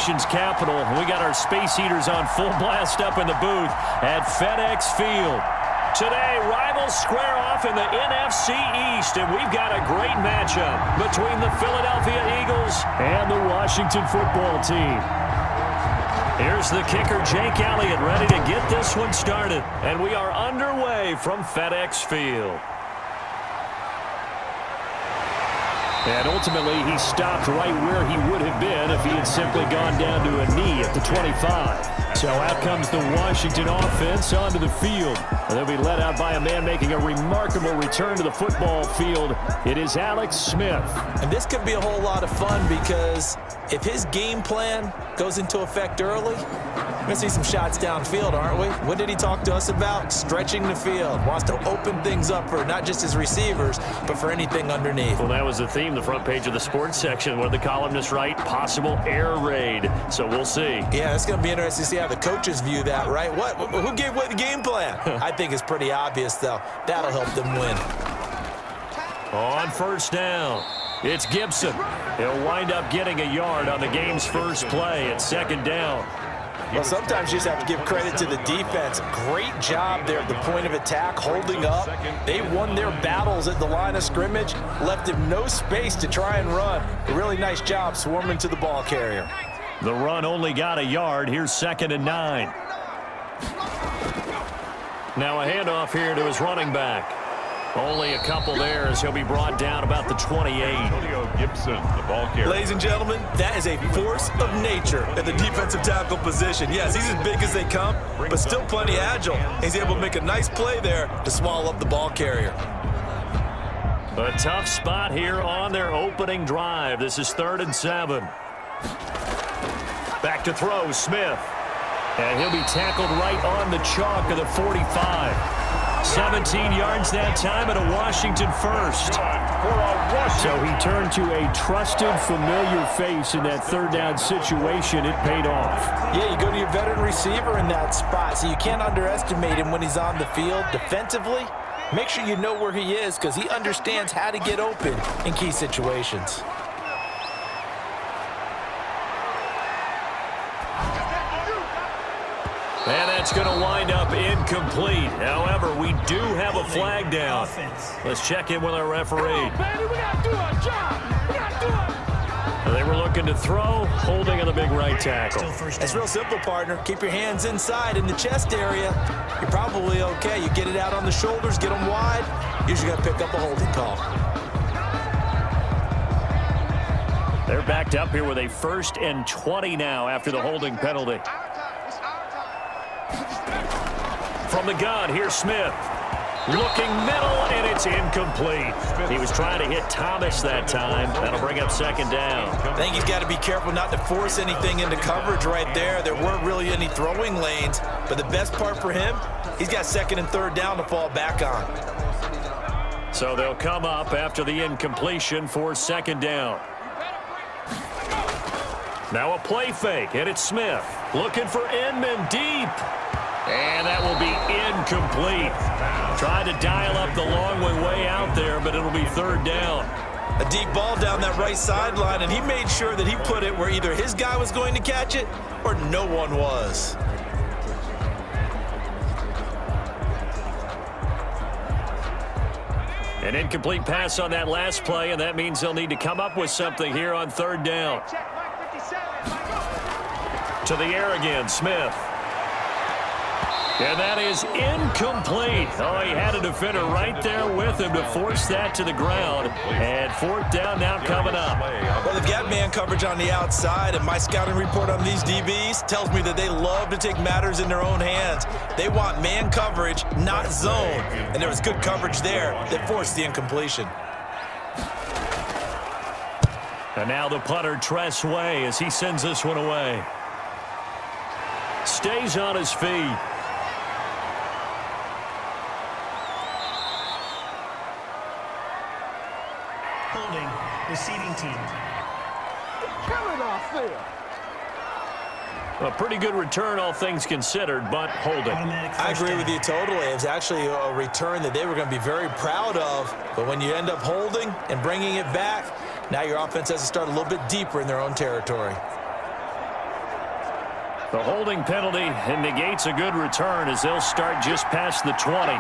nation's capital. We got our space heaters on full blast up in the booth at FedEx Field. Today, rivals square off in the NFC East, and we've got a great matchup between the Philadelphia Eagles and the Washington football team. Here's the kicker, Jake Elliott, ready to get this one started. And we are underway from FedEx Field. And ultimately, he stopped right where he would have been if he had simply gone down to a knee at the 25. So out comes the Washington offense onto the field. And they'll be led out by a man making a remarkable return to the football field. It is Alex Smith. And this could be a whole lot of fun because if his game plan goes into effect early, we're going to see some shots downfield, aren't we? What did he talk to us about? Stretching the field. Wants to open things up for not just his receivers, but for anything underneath. Well, that was the theme, the front page of the sports section. What did the columnists write? Possible air raid. So we'll see. Yeah, it's going to be interesting to see how the coaches view that, right? Who gave away the game plan? I think it's pretty obvious, though. That'll help them win. On first down, it's Gibson. He'll wind up getting a yard on the game's first play at second down. Well, sometimes you just have to give credit to the defense. Great job there at the point of attack, holding up. They won their battles at the line of scrimmage, left him no space to try and run. A really nice job swarming to the ball carrier. The run only got a yard. Here's 2nd and 9. Now a handoff here to his running back. Only a couple there as he'll be brought down about the 28. Gibson, the ball carrier. Ladies and gentlemen, that is a force of nature at the defensive tackle position. Yes, he's as big as they come, but still plenty agile. He's able to make a nice play there to swallow up the ball carrier. A tough spot here on their opening drive. This is 3rd and 7. Back to throw, Smith. And he'll be tackled right on the chalk of the 45. 17 yards that time and a Washington first. So he turned to a trusted, familiar face in that 3rd down situation. It paid off. Yeah, you go to your veteran receiver in that spot, so you can't underestimate him when he's on the field defensively. Make sure you know where he is because he understands how to get open in key situations. And that's going to wind up incomplete. However, we do have a flag down. Let's check in with our referee. They were looking to throw, holding on the big right tackle. It's real simple, partner. Keep your hands inside in the chest area. You're probably okay. You get it out on the shoulders, get them wide. Usually got to pick up a holding call. They're backed up here with a 1st and 20 now after the holding penalty. From the gun, here's Smith. Looking middle, and it's incomplete. He was trying to hit Thomas that time. That'll bring up 2nd down. I think he's got to be careful not to force anything into coverage right there. There weren't really any throwing lanes, but the best part for him, he's got 2nd and 3rd down to fall back on. So they'll come up after the incompletion for 2nd down. Now a play fake, and it's Smith. Looking for Inman deep. And that will be incomplete. Trying to dial up the long way out there, but it'll be 3rd down. A deep ball down that right sideline, and he made sure that he put it where either his guy was going to catch it or no one was. An incomplete pass on that last play, and that means they'll need to come up with something here on 3rd down. To the air again, Smith. And that is incomplete. Oh, he had a defender right there with him to force that to the ground. And 4th down now coming up. Well, they've got man coverage on the outside, and my scouting report on these DBs tells me that they love to take matters in their own hands. They want man coverage, not zone. And there was good coverage there that forced the incompletion. And now the punter, Tress Way, as he sends this one away. Stays on his feet. Holding, receiving team. Killing off there. A pretty good return, all things considered, but holding. I agree with you totally. It's actually a return that they were going to be very proud of. But when you end up holding and bringing it back, now your offense has to start a little bit deeper in their own territory. The holding penalty negates a good return as they'll start just past the 20.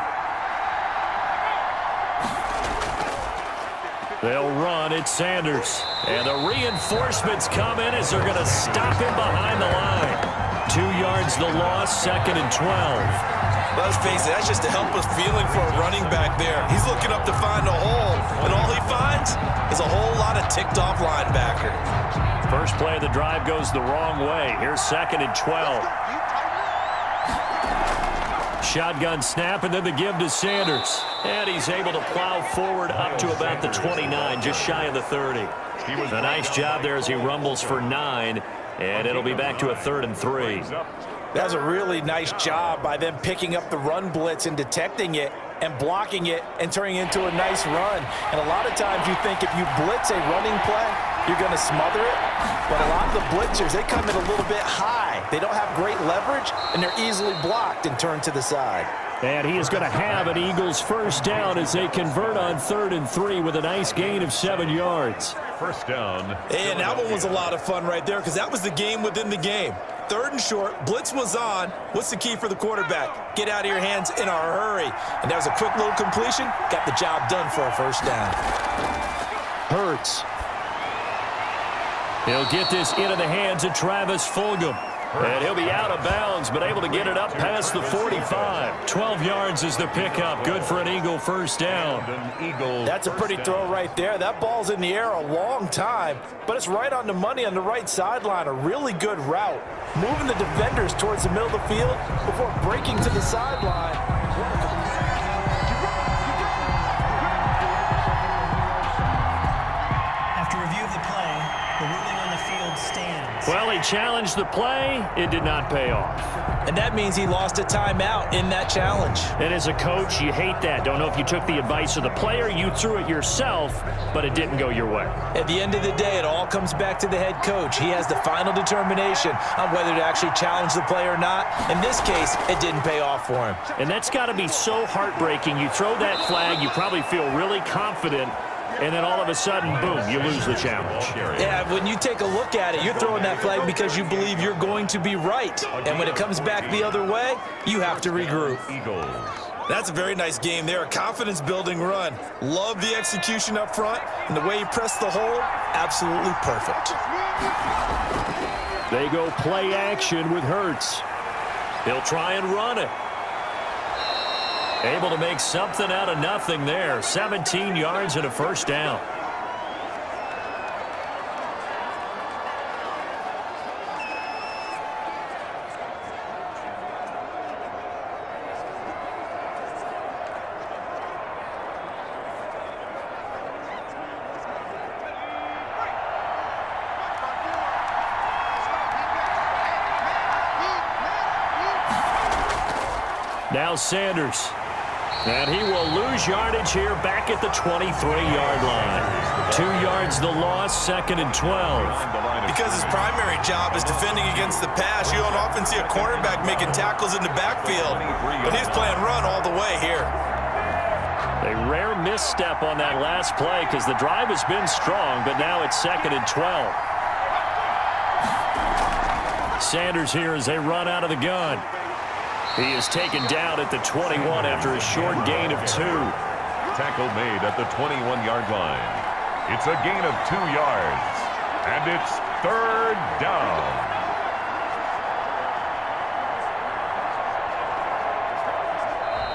They'll run. It's Sanders. And the reinforcements come in as they're going to stop him behind the line. 2 yards the loss, 2nd and 12. Let's face it, that's just a helpless feeling for a running back there. He's looking up to find a hole, and all he finds is a whole lot of ticked-off linebacker. First play of the drive goes the wrong way. Here's 2nd and 12. Shotgun snap, and then the give to Sanders. And he's able to plow forward up to about the 29, just shy of the 30. A nice job there as he rumbles for 9, and it'll be back to a 3rd and 3. That's a really nice job by them picking up the run blitz and detecting it and blocking it and turning it into a nice run. And a lot of times you think if you blitz a running play, you're going to smother it. But a lot of the blitzers, they come in a little bit high. They don't have great leverage, and they're easily blocked and turned to the side. And he is going to have an Eagles first down as they convert on 3rd and 3 with a nice gain of 7 yards. First down. And that one was a lot of fun right there because that was the game within the game. 3rd and short, blitz was on. What's the key for the quarterback? Get out of your hands in a hurry. And that was a quick little completion. Got the job done for a first down. Hurts. He'll get this into the hands of Travis Fulgham. And he'll be out of bounds, but able to get it up past the 45. 12 yards is the pickup. Good for an Eagle first down. That's a pretty throw right there. That ball's in the air a long time, but it's right on the money on the right sideline. A really good route. Moving the defenders towards the middle of the field before breaking to the sideline. After review of the play, the ruling on the field stands. Well, he challenged the play. It did not pay off. And that means he lost a timeout in that challenge. And as a coach, you hate that. Don't know if you took the advice of the player, you threw it yourself, but it didn't go your way. At the end of the day, it all comes back to the head coach. He has the final determination on whether to actually challenge the play or not. In this case, it didn't pay off for him. And that's got to be so heartbreaking. You throw that flag, you probably feel really confident, and then all of a sudden, boom, you lose the challenge. Yeah, when you take a look at it, you're throwing that flag because you believe you're going to be right. And when it comes back the other way, you have to regroup. That's a very nice game there, a confidence-building run. Love the execution up front, and the way he pressed the hole, absolutely perfect. They go play action with Hurts. He'll try and run it. Able to make something out of nothing there. 17 yards and a first down. Now Sanders. And he will lose yardage here back at the 23-yard line. 2 yards the loss, 2nd and 12. Because his primary job is defending against the pass, you don't often see a cornerback making tackles in the backfield. But he's playing run all the way here. A rare misstep on that last play because the drive has been strong, but now it's 2nd and 12. Sanders here as they run out of the gun. He is taken down at the 21 after a short gain of 2. Tackle made at the 21-yard line. It's a gain of 2 yards. And it's 3rd down.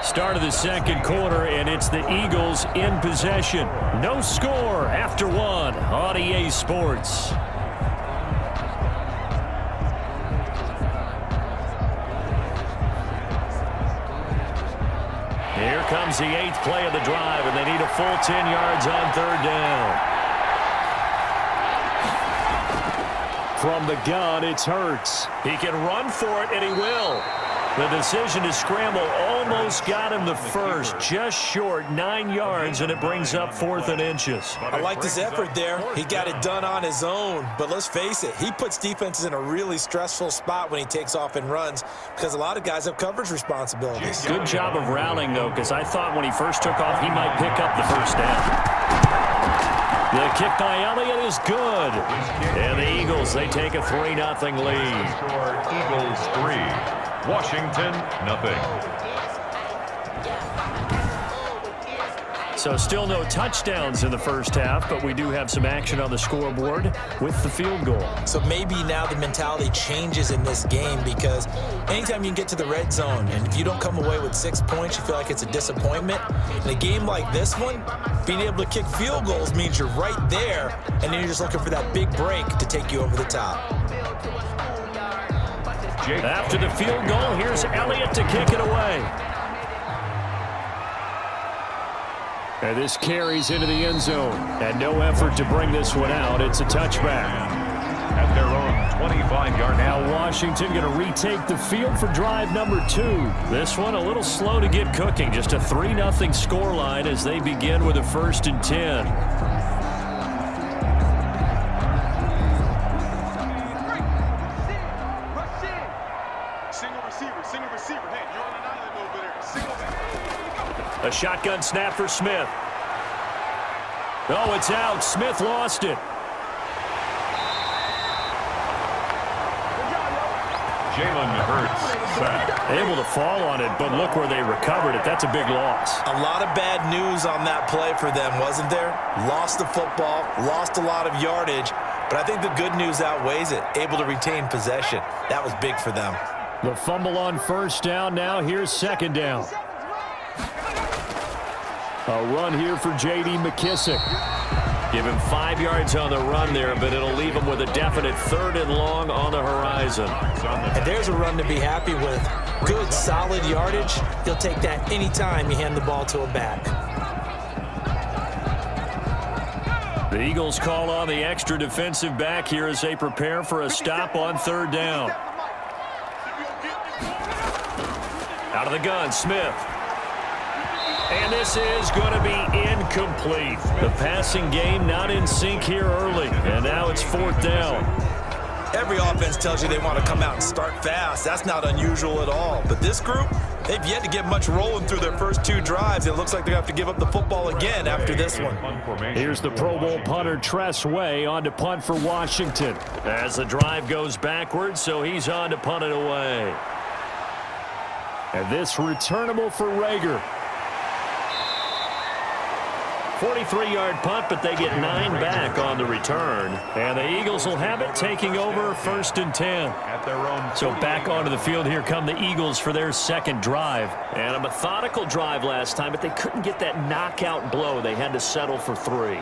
Start of the second quarter, and it's the Eagles in possession. No score after 1 on EA Sports. Here comes the 8th play of the drive, and they need a full 10 yards on 3rd down. From the gun, it's Hurts. He can run for it, and he will. The decision to scramble almost got him the first, just short 9 yards, and it brings up 4th and inches. I like his effort there. He got it done on his own. But let's face it, he puts defenses in a really stressful spot when he takes off and runs because a lot of guys have coverage responsibilities. Good job of rallying, though, because I thought when he first took off, he might pick up the first down. The kick by Elliott is good. And the Eagles, they take a 3-0 lead. Score Eagles 3, Washington 0. So still no touchdowns in the first half, but we do have some action on the scoreboard with the field goal. So maybe now the mentality changes in this game, because anytime you can get to the red zone and if you don't come away with 6 points, you feel like it's a disappointment. In a game like this one, being able to kick field goals means you're right there, and then you're just looking for that big break to take you over the top. After the field goal, here's Elliott to kick it away. And this carries into the end zone. And no effort to bring this one out. It's a touchback. At their own 25-yard. Now Washington going to retake the field for drive number 2. This one a little slow to get cooking. Just a 3-0 scoreline as they begin with a 1st and 10. Single receiver. Hey, you're on an island over there. Single back. A shotgun snap for Smith. Oh, it's out. Smith lost it. Jalen Hurts sack. Able to fall on it, but look where they recovered it. That's a big loss. A lot of bad news on that play for them, wasn't there? Lost the football, lost a lot of yardage, but I think the good news outweighs it. Able to retain possession. That was big for them. The fumble on 1st down. Now here's 2nd down. A run here for J.D. McKissick. Give him 5 yards on the run there, but it'll leave him with a definite 3rd and long on the horizon. And there's a run to be happy with. Good, solid yardage. You'll take that anytime you hand the ball to a back. The Eagles call on the extra defensive back here as they prepare for a stop on 3rd down. Out of the gun, Smith. And this is going to be incomplete. The passing game not in sync here early. And now it's 4th down. Every offense tells you they want to come out and start fast. That's not unusual at all. But this group, they've yet to get much rolling through their first 2 drives. It looks like they have to give up the football again after this one. Here's the Pro Bowl punter Tress Way on to punt for Washington. As the drive goes backwards, so he's on to punt it away. And this returnable for Rager. 43-yard punt, but they get 9 back on the return. And the Eagles will have it, taking over 1st and 10. At their own. So back onto the field, here come the Eagles for their 2nd drive. And a methodical drive last time, but they couldn't get that knockout blow. They had to settle for 3.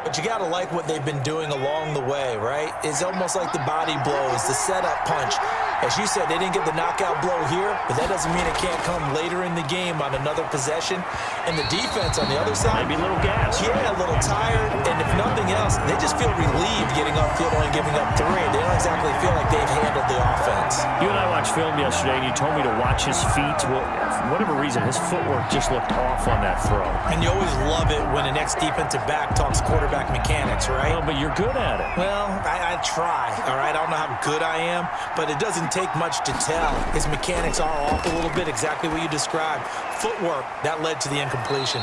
But you got to like what they've been doing along the way, right? It's almost like the body blows, the setup punch. As you said, they didn't get the knockout blow here, but that doesn't mean it can't come later in the game on another possession. And the defense on the other side, Maybe a little gas. yeah, a little tired. And if nothing else, they just feel relieved getting upfield, only giving up 3. They don't exactly feel like they've handled the offense. You and I watched film yesterday, and you told me to watch his feet. Well, for whatever reason, his footwork just looked off on that throw. And you always love it when an ex-defensive back talks quarterback mechanics, right? Well, but you're good at it. Well, I try, all right? I don't know how good I am, but it doesn't take much to tell. His mechanics are off a little bit, exactly what you described. Footwork, that led to the incompletion.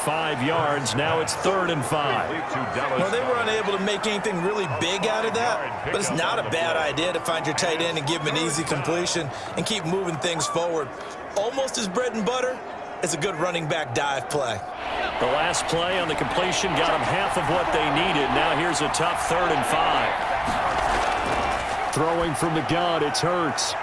5 yards, now it's 3rd and 5. Well, they were unable to make anything really big out of that, but it's not a bad idea to find your tight end and give him an easy completion and keep moving things forward. Almost his bread and butter is a good running back dive play. The last play on the completion got them half of what they needed. Now here's a tough 3rd and 5. Throwing from the gun, it's Hurts.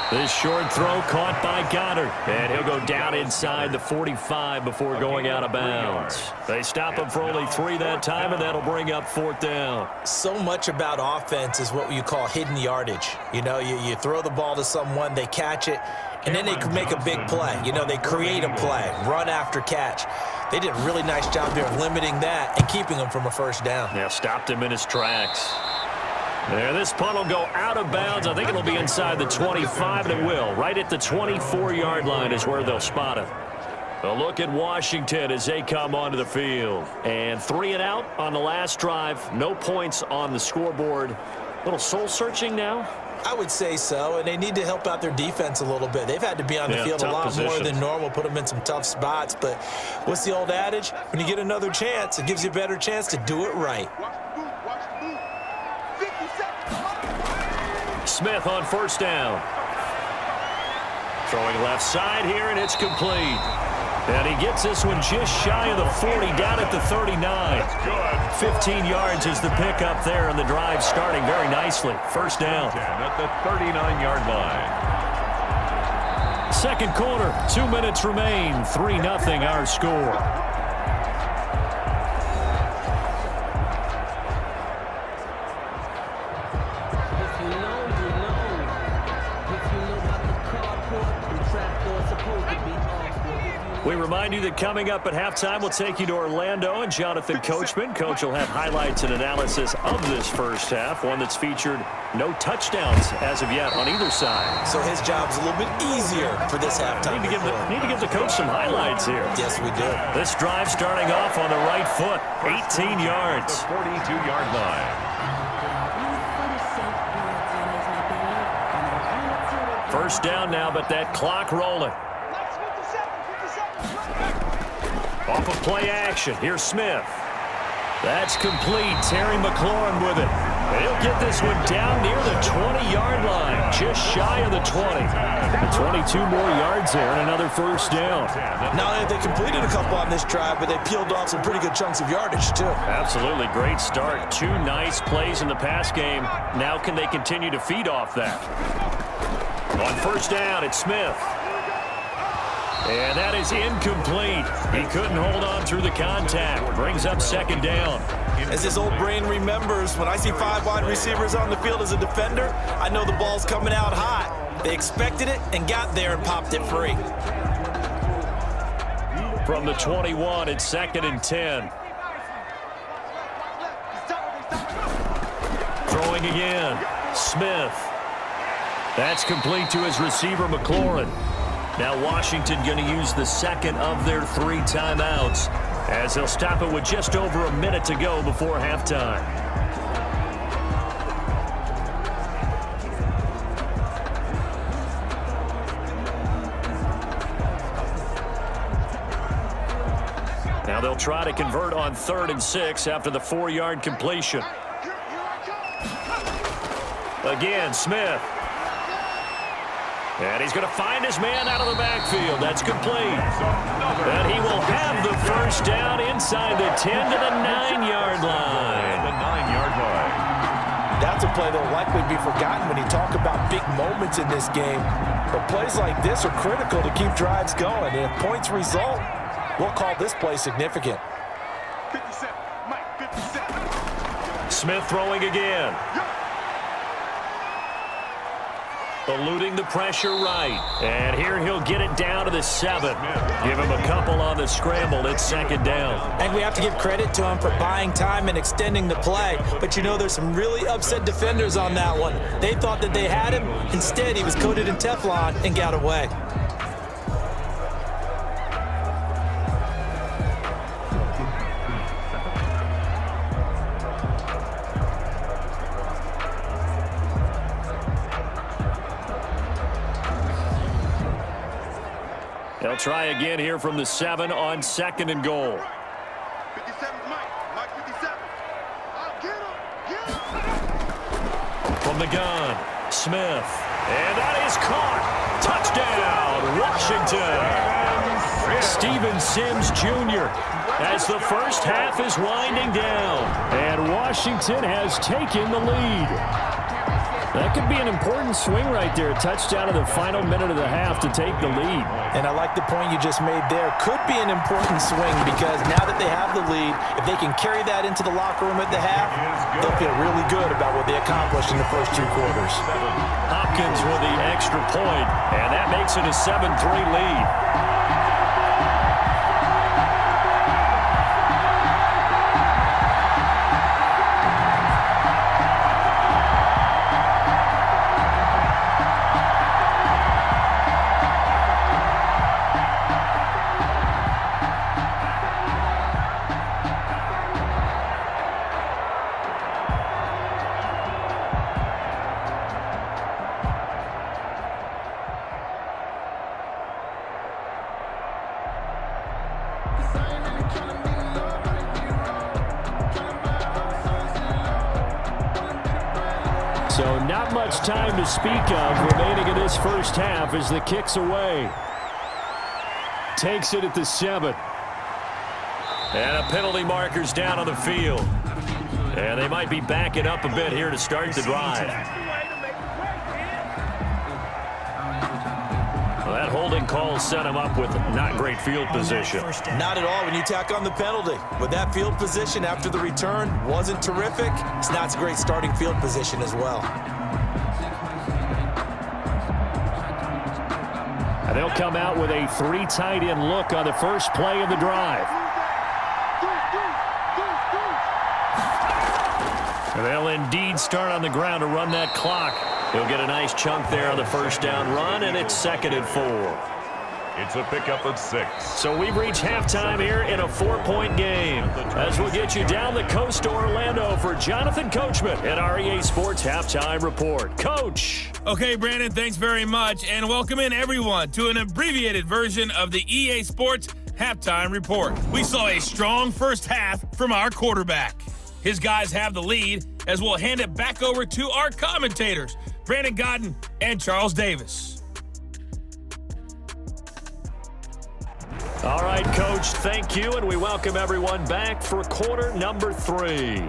This short throw caught by Goddard. And he'll go down inside the 45 before going out of bounds. They stop him for only 3 that time, and that'll bring up 4th down. So much about offense is what you call hidden yardage. You know, you throw the ball to someone, they catch it, and then they can make a big play. You know, they create a play, run after catch. They did a really nice job there of limiting that and keeping him from a 1st down. Yeah, stopped him in his tracks. There, this punt will go out of bounds. I think it'll be inside the 25, and it will. Right at the 24-yard line is where they'll spot it. A look at Washington as they come onto the field. And 3 and out on the last drive. No points on the scoreboard. A little soul-searching now. I would say so, and they need to help out their defense a little bit. They've had to be on the field a lot more than normal, put them in some tough spots. But what's the old adage? When you get another chance, it gives you a better chance to do it right. Smith on first down. Throwing left side here, and it's complete. And he gets this one just shy of the 40, down at the 39. That's good. 15 yards is the pickup there, and the drive starting very nicely. First down. 10 at the 39-yard line. Second quarter, 2 minutes remain. 3-0 our score. We remind you that coming up at halftime, we'll take you to Orlando and Jonathan Coachman. Coach will have highlights and analysis of this first half, one that's featured no touchdowns as of yet on either side. So his job's a little bit easier for this halftime. Need to give the coach some highlights here. Yes, we do. This drive starting off on the right foot, 18 yards. The 42-yard line. First down now, but that clock rolling. Off of play action. Here's Smith. That's complete. Terry McLaurin with it. And he'll get this one down near the 20-yard line, just shy of the 20. 22 more yards there and another first down. Not only have they completed a couple on this drive, but they peeled off some pretty good chunks of yardage, too. Absolutely. Great start. 2 nice plays in the pass game. Now can they continue to feed off that? On first down, it's Smith. And that is incomplete. He couldn't hold on through the contact. Brings up second down. As his old brain remembers, when I see 5 wide receivers on the field as a defender, I know the ball's coming out hot. They expected it and got there and popped it free. From the 21, it's 2nd and 10. Throwing again. Smith. That's complete to his receiver, McLaurin. Now Washington going to use the second of their 3 timeouts as they'll stop it with just over a minute to go before halftime. Now they'll try to convert on 3rd and 6 after the 4-yard completion. Again, Smith. And he's going to find his man out of the backfield. That's complete. And he will have the first down inside the 10 to the 9-yard line. The 9-yard line. That's a play that will likely be forgotten when you talk about big moments in this game. But plays like this are critical to keep drives going. And if points result, we'll call this play significant. 57, Mike, 57. Smith throwing again. Eluding the pressure right. And here he'll get it down to the 7. Give him a couple on the scramble. It's 2nd down. And we have to give credit to him for buying time and extending the play. But you know there's some really upset defenders on that one. They thought that they had him. Instead, he was coated in Teflon and got away. They'll try again here from the 7 on 2nd and goal. 57, Mike, 57. Get him. From the gun, Smith. And that is caught. Touchdown, Washington. Steven Sims Jr. as the first half is winding down. And Washington has taken the lead. That could be an important swing right there. A touchdown in the final minute of the half to take the lead. And I like the point you just made there. Could be an important swing because now that they have the lead, if they can carry that into the locker room at the half, they'll feel really good about what they accomplished in the first 2 quarters. Hopkins with the extra point, and that makes it a 7-3 lead. not much time to speak of remaining in this first half as the kick's away. Takes it at the 7. And a penalty marker's down on the field. And they might be backing up a bit here to start the drive. Well, that holding call set him up with not great field position. Not at all when you tack on the penalty. With that field position after the return wasn't terrific, it's not a great starting field position as well. And they'll come out with a 3 tight end look on the first play of the drive. And they'll indeed start on the ground to run that clock. He'll get a nice chunk there on the first down run, and it's 2nd and 4. It's a pickup of 6. So we've reached halftime here in a 4-point game. As we'll get you down the coast to Orlando for Jonathan Coachman at our EA Sports Halftime Report. Coach. Okay, Brandon, thanks very much, and welcome in everyone to an abbreviated version of the EA Sports Halftime Report. We saw a strong first half from our quarterback. His guys have the lead as we'll hand it back over to our commentators, Brandon Godden and Charles Davis. All right, Coach, thank you, and we welcome everyone back for quarter number 3.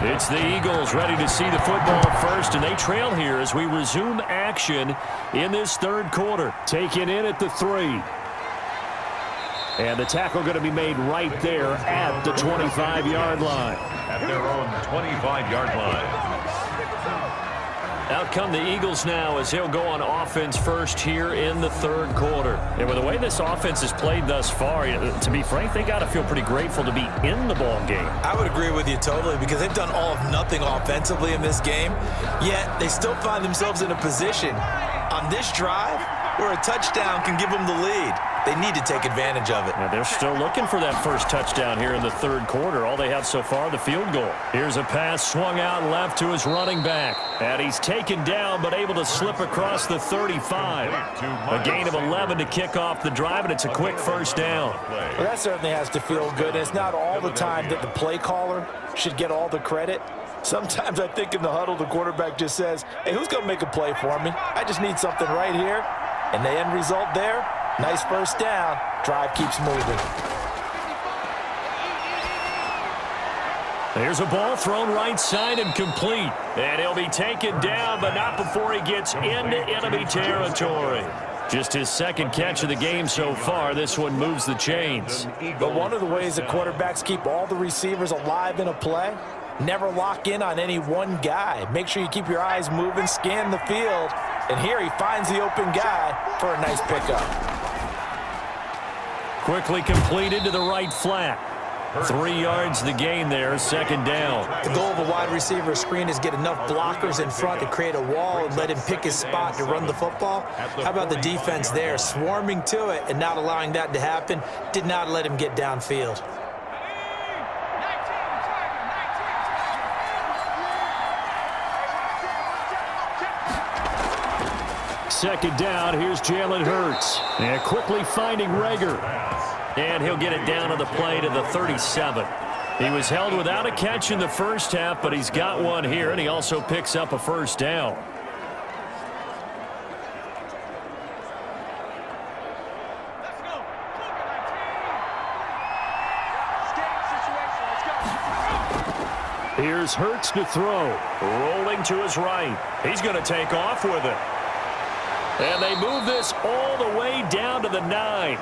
It's the Eagles ready to see the football first, and they trail here as we resume action in this third quarter. Taken in at the 3. And the tackle going to be made right there at the 25-yard line. At their own 25-yard line. Out come the Eagles now as they'll go on offense first here in the third quarter. And with the way this offense has played thus far, to be frank, they got to feel pretty grateful to be in the ball game. I would agree with you totally because they've done all of nothing offensively in this game, yet they still find themselves in a position on this drive where a touchdown can give them the lead. They need to take advantage of it. Now they're still looking for that first touchdown here in the third quarter. All they have so far, the field goal. Here's a pass swung out left to his running back. And he's taken down but able to slip across the 35. A gain of 11 to kick off the drive, and it's a quick first down. Well, that certainly has to feel good. It's not all the time that the play caller should get all the credit. Sometimes I think in the huddle, the quarterback just says, hey, who's going to make a play for me? I just need something right here. And the end result there, nice first down. Drive keeps moving. There's a ball thrown right side and complete. And he'll be taken down, but not before he gets into enemy territory. Just his second catch of the game so far. This one moves the chains. But one of the ways the quarterbacks keep all the receivers alive in a play, never lock in on any one guy. Make sure you keep your eyes moving, scan the field. And here he finds the open guy for a nice pickup. Quickly completed to the right flat. 3 yards the gain there, second down. The goal of a wide receiver screen is get enough blockers in front to create a wall and let him pick his spot to run the football. How about the defense there, swarming to it and not allowing that to happen? Did not let him get downfield. Second down, here's Jalen Hurts. And quickly finding Rager. And he'll get it down to the play to the 37. He was held without a catch in the first half, but he's got one here, and he also picks up a first down. Here's Hurts to throw. Rolling to his right. He's going to take off with it. And they move this all the way down to the 9.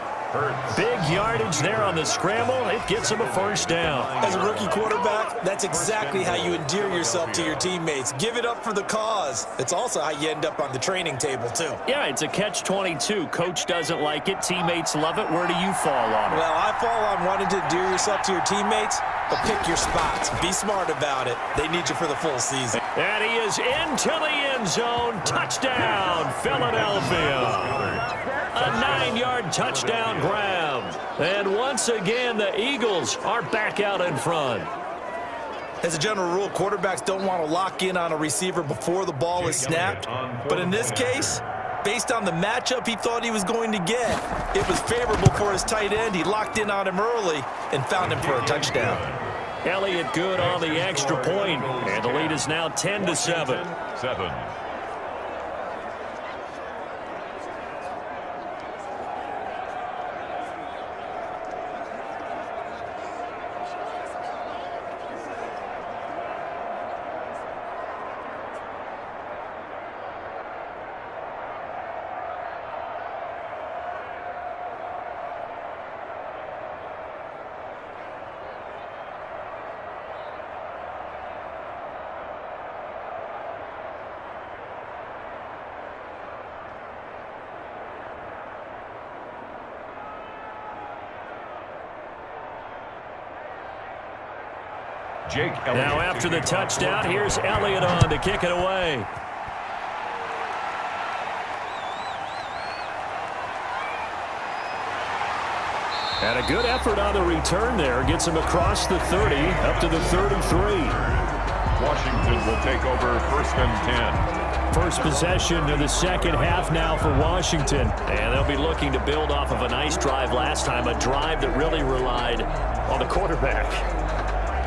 Big yardage there on the scramble. It gets him a first down. As a rookie quarterback, that's exactly how you endear yourself to your teammates. Give it up for the cause. It's also how you end up on the training table, too. Yeah, it's a catch-22. Coach doesn't like it. Teammates love it. Where do you fall on it? Well, I fall on wanting to endear yourself to your teammates, but pick your spots. Be smart about it. They need you for the full season. And he is into the end zone. Touchdown, Philadelphia. A 9-yard touchdown grab. And once again, the Eagles are back out in front. As a general rule, quarterbacks don't want to lock in on a receiver before the ball is snapped. But in this case, based on the matchup he thought he was going to get, it was favorable for his tight end. He locked in on him early and found him for a touchdown. Elliott good on the extra point, and the lead is now 10-7. 7. Jake Elliott. Now after the touchdown, here's Elliott on to kick it away. And a good effort on the return there. Gets him across the 30, up to the 33. Washington will take over 1st and 10. First possession of the second half now for Washington. And they'll be looking to build off of a nice drive last time, a drive that really relied on the quarterback.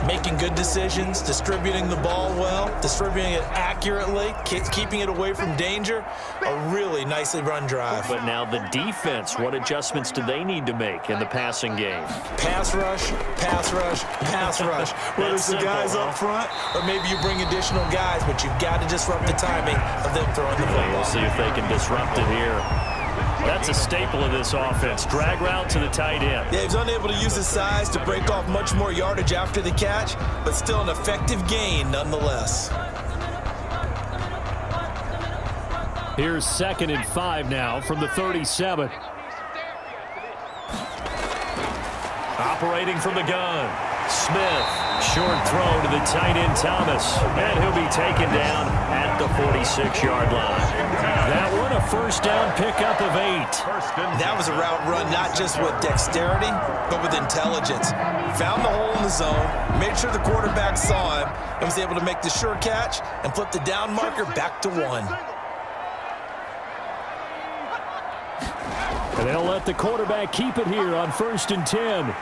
Making good decisions, distributing the ball well, distributing it accurately, keeping it away from danger. A really nicely run drive. But now the defense, what adjustments do they need to make in the passing game? Pass rush, pass rush, pass rush. Whether it's the guys up front or maybe you bring additional guys, but you've got to disrupt the timing of them throwing the football. We'll see if they can disrupt it here. That's a staple of this offense. Drag route to the tight end. Yeah, he's unable to use his size to break off much more yardage after the catch, but still an effective gain nonetheless. Here's 2nd and 5 now from the 37. Operating from the gun. Smith, short throw to the tight end Thomas, and he'll be taken down at the 46-yard line. That one a first down pickup of 8. That was a route run not just with dexterity, but with intelligence. Found the hole in the zone, made sure the quarterback saw him, and was able to make the sure catch and flip the down marker back to 1. And they'll let the quarterback keep it here on 1st and 10.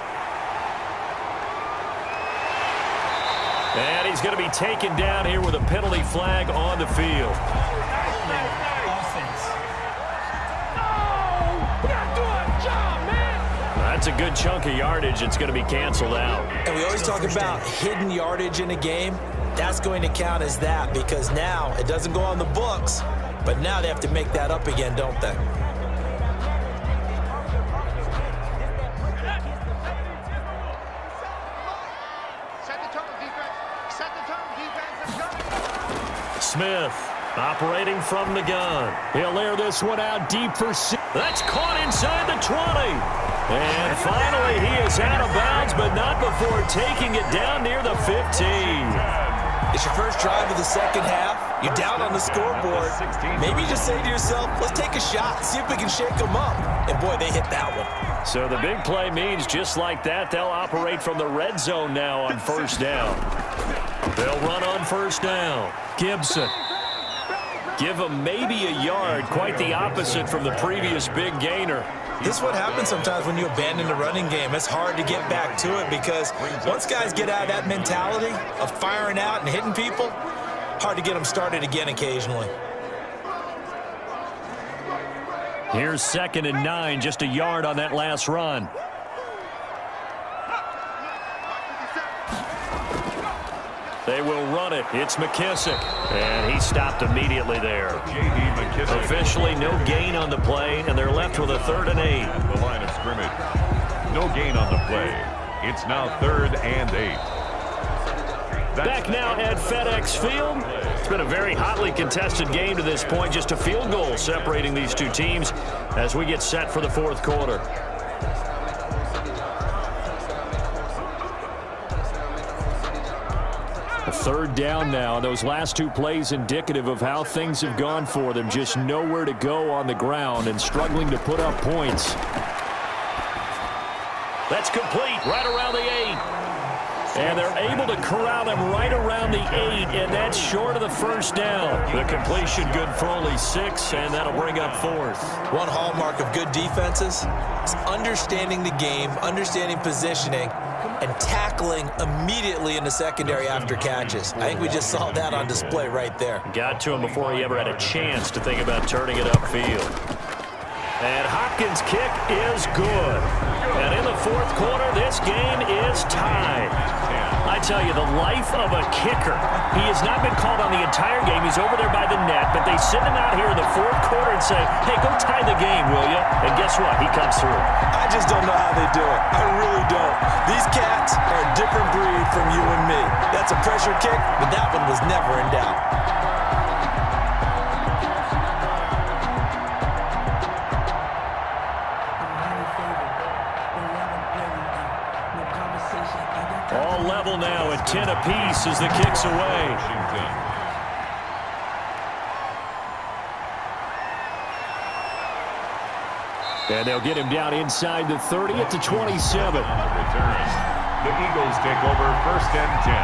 And he's going to be taken down here with a penalty flag on the field. Offense. That's a good chunk of yardage. It's going to be canceled out. And we always talk about hidden yardage in a game. That's going to count as that because now it doesn't go on the books, but now they have to make that up again, don't they? Smith operating from the gun. He'll air this one out deep for 6. That's caught inside the 20. And finally he is out of bounds, but not before taking it down near the 15. It's your first drive of the second half. You're down on the scoreboard. Maybe you just say to yourself, let's take a shot, see if we can shake them up. And boy, they hit that one. So the big play means just like that, they'll operate from the red zone now on first down. They'll run on first down. Gibson. Give him maybe a yard, quite the opposite from the previous big gainer. This is what happens sometimes when you abandon the running game. It's hard to get back to it because once guys get out of that mentality of firing out and hitting people, hard to get them started again occasionally. Here's 2nd and 9, just a yard on that last run. They will run it. It's McKissick. And he stopped immediately there. J.D. McKissick. Officially no gain on the play, and they're left with a 3rd and 8. At the line of scrimmage. No gain on the play. It's now 3rd and 8. Back now at FedEx Field. It's been a very hotly contested game to this point. Just a field goal separating these two teams as we get set for the 4th quarter. A 3rd down now. Those last 2 plays indicative of how things have gone for them. Just nowhere to go on the ground and struggling to put up points. That's complete right around the 8. And they're able to corral them right around the 8, and that's short of the 1st down. The completion good for only 6, and that'll bring up 4th. One hallmark of good defenses is understanding the game, understanding positioning, and tackling immediately in the secondary after catches. I think we just saw that on display right there. Got to him before he ever had a chance to think about turning it upfield. And Hopkins' kick is good. And in the 4th quarter, this game is tied. I tell you, the life of a kicker. He has not been called on the entire game. He's over there by the net, but they send him out here in the 4th quarter and say, hey, go tie the game, will you? And guess what? He comes through. I just don't know how they do it. I really don't. These cats are a different breed from you and me. That's a pressure kick, but that one was never in doubt. All level now at 10 apiece as the kick's away. And they'll get him down inside the 30 at the 27. The Eagles take over 1st and 10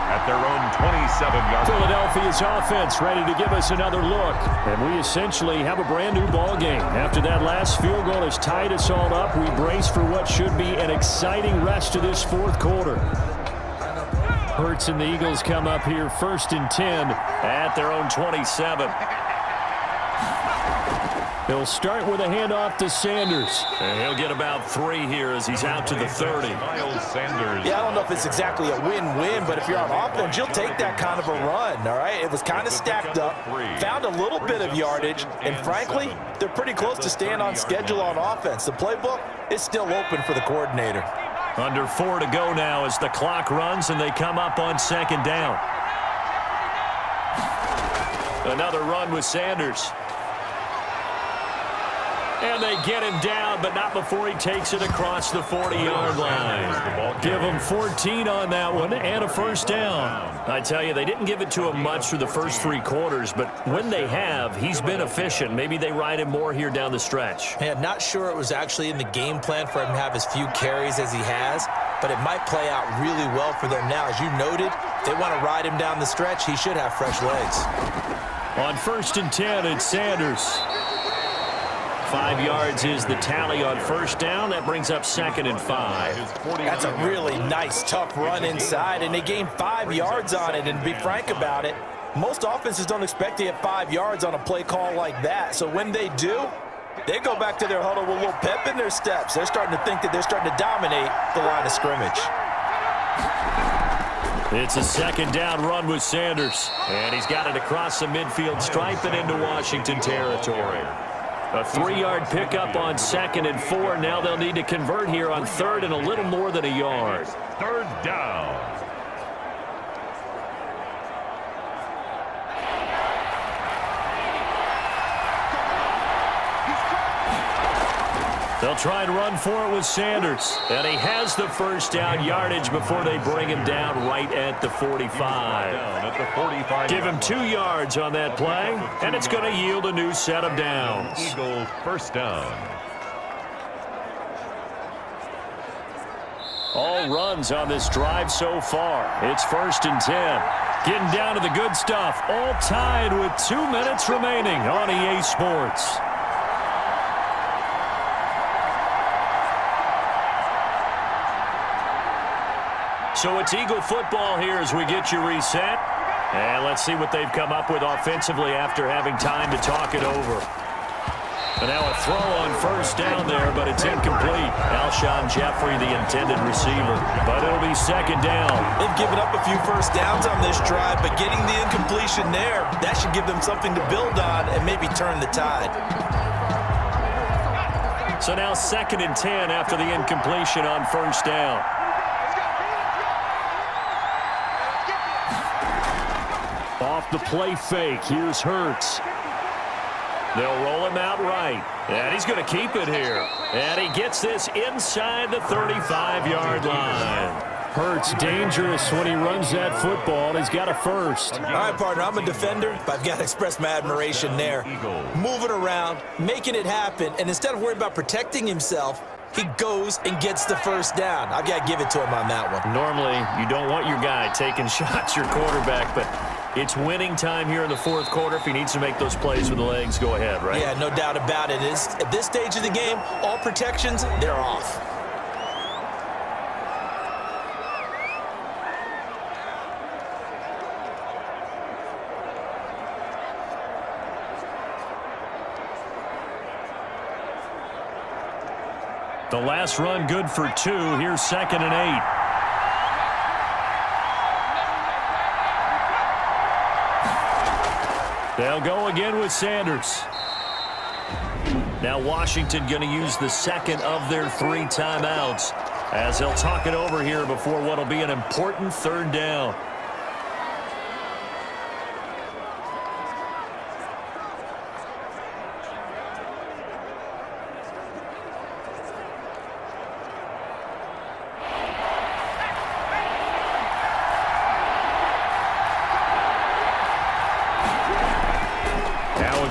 at their own 27-yard line. Philadelphia's offense ready to give us another look. And we essentially have a brand new ball game. After that last field goal has tied us all up, we brace for what should be an exciting rest of this 4th quarter. Hurts and the Eagles come up here 1st and 10 at their own 27. He'll start with a handoff to Sanders. And he'll get about 3 here as he's out to the 30. Miles Sanders. Yeah, I don't know if it's exactly a win-win, but if you're on offense, you'll take that kind of a run, all right? It was kind of stacked up, found a little bit of yardage, and frankly, they're pretty close to staying on schedule on offense. The playbook is still open for the coordinator. Under 4 to go now as the clock runs and they come up on 2nd down. Another run with Sanders. And they get him down, but not before he takes it across the 40-yard line. Give him 14 on that one and a 1st down. I tell you, they didn't give it to him much through the first 3 quarters, but when they have, he's been efficient. Maybe they ride him more here down the stretch. Hey, I'm not sure it was actually in the game plan for him to have as few carries as he has, but it might play out really well for them now. As you noted, if they want to ride him down the stretch, he should have fresh legs. On 1st and 10, it's Sanders. 5 yards is the tally on 1st down. That brings up 2nd and 5. That's a really nice, tough run inside, and they gained 5 yards on it. And to be frank about it, most offenses don't expect to get 5 yards on a play call like that. So when they do, they go back to their huddle with a little pep in their steps. They're starting to think that they're starting to dominate the line of scrimmage. It's a 2nd down run with Sanders. And he's got it across the midfield stripe and into Washington territory. A 3-yard pickup on 2nd and 4. Now they'll need to convert here on 3rd and a little more than a yard. 3rd down. They'll try and run for it with Sanders. And he has the 1st down yardage before they bring him down right at the 45. Give him 2 yards on that play, and it's going to yield a new set of downs. Eagles 1st down. All runs on this drive so far. It's 1st and 10. Getting down to the good stuff. All tied with 2 minutes remaining on EA Sports. So it's Eagle football here as we get you reset. And let's see what they've come up with offensively after having time to talk it over. And now a throw on first down there, but it's incomplete. Alshon Jeffrey, the intended receiver. But it'll be second down. They've given up a few first downs on this drive, but getting the incompletion there, that should give them something to build on and maybe turn the tide. So now 2nd and 10 after the incompletion on first down. Off the play fake, here's Hurts. They'll roll him out right. And he's going to keep it here. And he gets this inside the 35-yard line. Hurts dangerous when he runs that football. He's got a first. All right, partner, I'm a defender, but I've got to express my admiration there. Moving around, making it happen, and instead of worrying about protecting himself, he goes and gets the first down. I've got to give it to him on that one. Normally, you don't want your guy taking shots, your quarterback, but it's winning time here in the 4th quarter. If he needs to make those plays with the legs, go ahead, right? Yeah, no doubt about it. At this stage of the game, all protections, they're off. The last run good for 2. Here's 2nd and 8. They'll go again with Sanders. Now Washington going to use the 2nd of their 3 timeouts as they'll talk it over here before what will be an important 3rd down.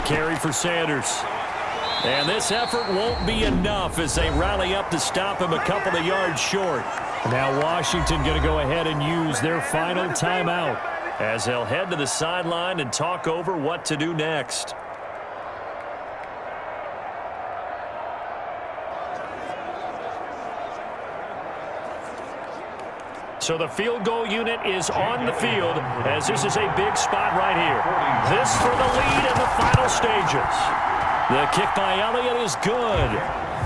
Carry for Sanders. And this effort won't be enough as they rally up to stop him a couple of yards short. Now Washington going to go ahead and use their final timeout as they'll head to the sideline and talk over what to do next. So the field goal unit is on the field as this is a big spot right here. This for the lead in the final stages. The kick by Elliott is good.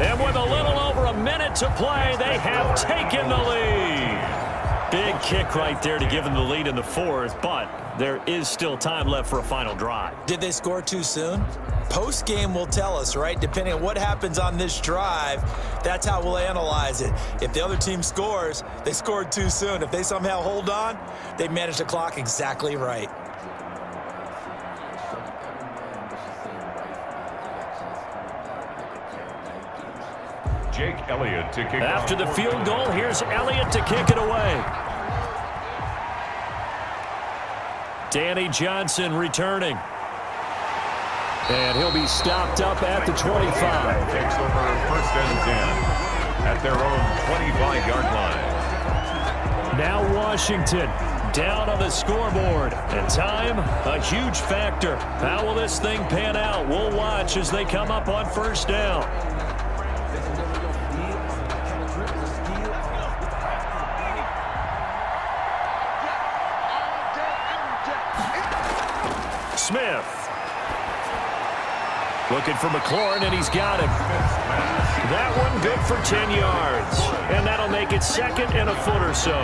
And with a little over a minute to play, they have taken the lead. Big kick right there to give them the lead in the 4th, but there is still time left for a final drive. Did they score too soon? Post-game will tell us, right? Depending on what happens on this drive, that's how we'll analyze it. If the other team scores, they scored too soon. If they somehow hold on, they managed the clock exactly right. Jake Elliott to kick After the off. field goal, here's Elliott to kick it away. Danny Johnson returning. And he'll be stopped up at the 25. Takes over 1st and 10 at their own 25-yard line. Now Washington down on the scoreboard. And time, a huge factor. How will this thing pan out? We'll watch as they come up on 1st down. Smith. Looking for McLaurin, and he's got him. That one good for 10 yards. And that'll make it 2nd and a foot or so.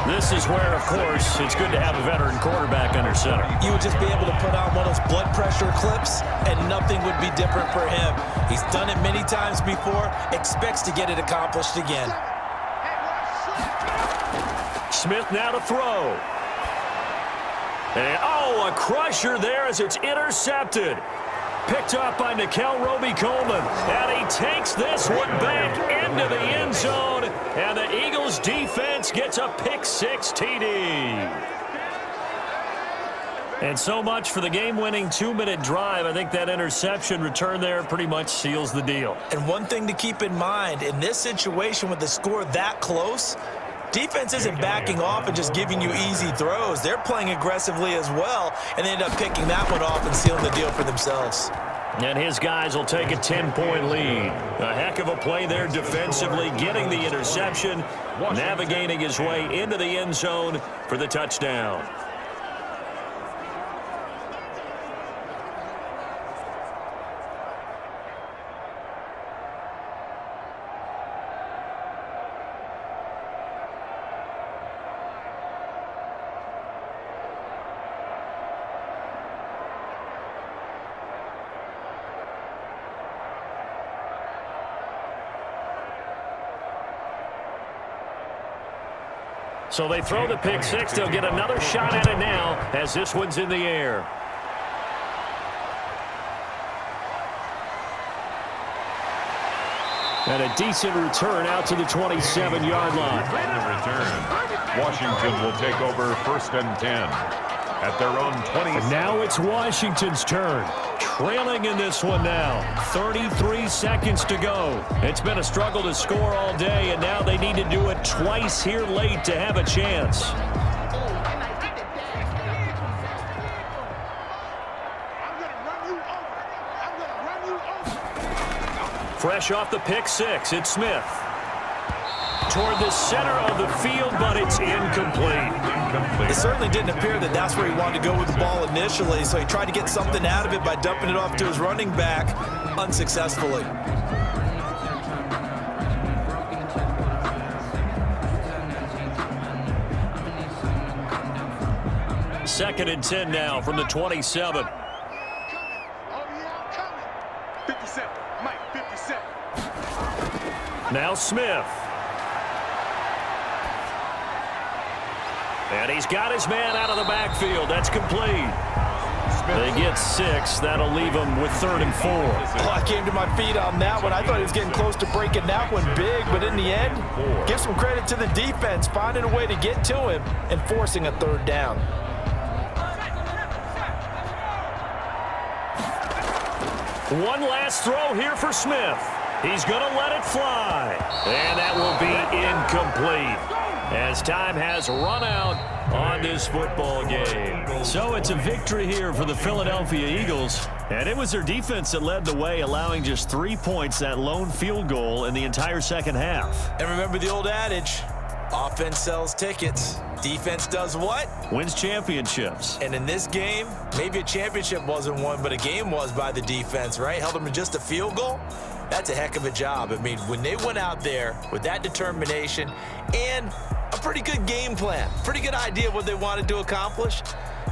This is where, of course, it's good to have a veteran quarterback under center. You would just be able to put on one of those blood pressure clips, and nothing would be different for him. He's done it many times before, expects to get it accomplished again. Smith now to throw. And, oh, a crusher there as it's intercepted. Picked up by Nickel Roby-Coleman. And he takes this one back into the end zone. And the Eagles defense gets a pick-6 TD. And so much for the game-winning 2-minute drive. I think that interception return there pretty much seals the deal. And one thing to keep in mind, in this situation with the score that close, defense isn't backing off and just giving you easy throws. They're playing aggressively as well, and they end up picking that one off and sealing the deal for themselves. And his guys will take a 10-point lead. A heck of a play there defensively, getting the interception, navigating his way into the end zone for the touchdown. So they throw the pick six. They'll get another shot at it now as this one's in the air. And a decent return out to the 27-yard line. On the return, Washington will take over 1st and 10 at their own 20. And now it's Washington's turn. Trailing in this one now. 33 seconds to go. It's been a struggle to score all day, and now they need to do it twice here late to have a chance. Fresh off the pick six, it's Smith. Toward the center of the field, but it's incomplete. It certainly didn't appear that that's where he wanted to go with the ball initially, so he tried to get something out of it by dumping it off to his running back unsuccessfully. Second and 10 now from the 27. 57, Mike, 57. Now Smith. And he's got his man out of the backfield. That's complete. They get 6. That'll leave them with 3rd and 4. Oh, I came to my feet on that one. I thought he was getting close to breaking that one big, but in the end, give some credit to the defense, finding a way to get to him and forcing a 3rd down. One last throw here for Smith. He's going to let it fly. And that will be incomplete as time has run out on this football game. So it's a victory here for the Philadelphia Eagles. And it was their defense that led the way, allowing just 3 points, that lone field goal in the entire second half. And remember the old adage, offense sells tickets. Defense does what? Wins championships. And in this game, maybe a championship wasn't won, but a game was by the defense, right? Held them to just a field goal. That's a heck of a job. I mean, when they went out there with that determination and a pretty good game plan, pretty good idea of what they wanted to accomplish,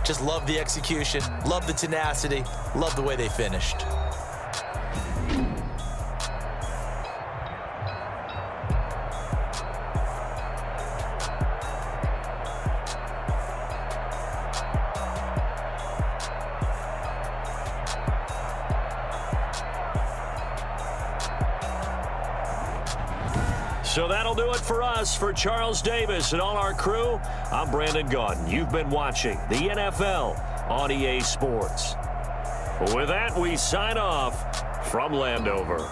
just love the execution, love the tenacity, love the way they finished. So that'll do it for us. For Charles Davis and all our crew, I'm Brandon Gaudin. You've been watching the NFL on EA Sports. With that, we sign off from Landover.